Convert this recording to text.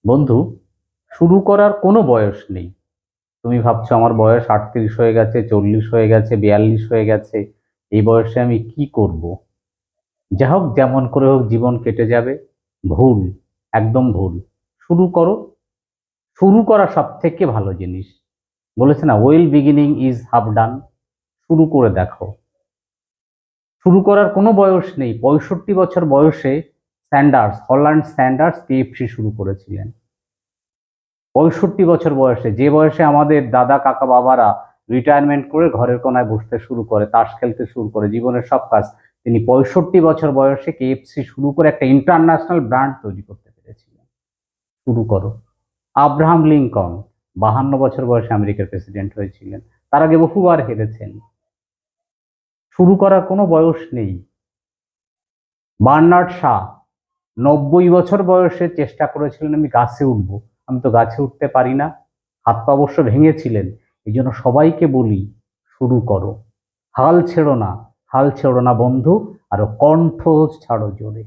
বন্ধু, শুরু করার কোনো বয়স নেই। তুমি ভাবছো আমার বয়স 38 হয়ে গেছে, 40 হয়ে গেছে, 42 হয়ে গেছে, এই বয়সে আমি কি করব? যা হোক, যেমন করে হোক জীবন কেটে যাবে। ভুল, একদম ভুল। শুরু করো। শুরু করা সব থেকে ভালো জিনিস। বলেছে না, ওয়েল বিগিনিং ইজ হাফ ডান। শুরু করে দেখো। শুরু করার কোনো বয়স নেই। 65 বছর বয়সে হল্যান্ড স্যান্ডার্স কেএফসি শুরু করেছিলেন। 65 বছর বয়সে, যে বয়সে আমাদের দাদা কাকা বাবারা রিটায়ারমেন্ট করে ঘরের কোনায় বসতে শুরু করে, তাস খেলতে শুরু করে, জীবনের সব কাজ, তিনি 65 বছর বয়সে কেএফসি শুরু করে একটা ইন্টারন্যাশনাল ব্র্যান্ড তৈরি করতে পেরেছিলেন। শুরু করো। আব্রাহাম লিঙ্কন 52 বছর বয়সে আমেরিকার প্রেসিডেন্ট হয়েছিলেন। তার আগে বহুবার হেরেছেন। শুরু করার কোনো বয়স নেই। বার্নার্ড শাহ 90 বছর বয়সে চেষ্টা করেছিলেন আমি গাছে উঠবো। আমি তো গাছে উঠতে পারি না। হাত পা অবশ্য ভেঙেছিলেন। এই জন্য সবাইকে বলি, শুরু করো। হাল ছেড়ো না। হাল ছেড়ো না বন্ধু, আরো কণ্ঠ ছাড়ো জোরে।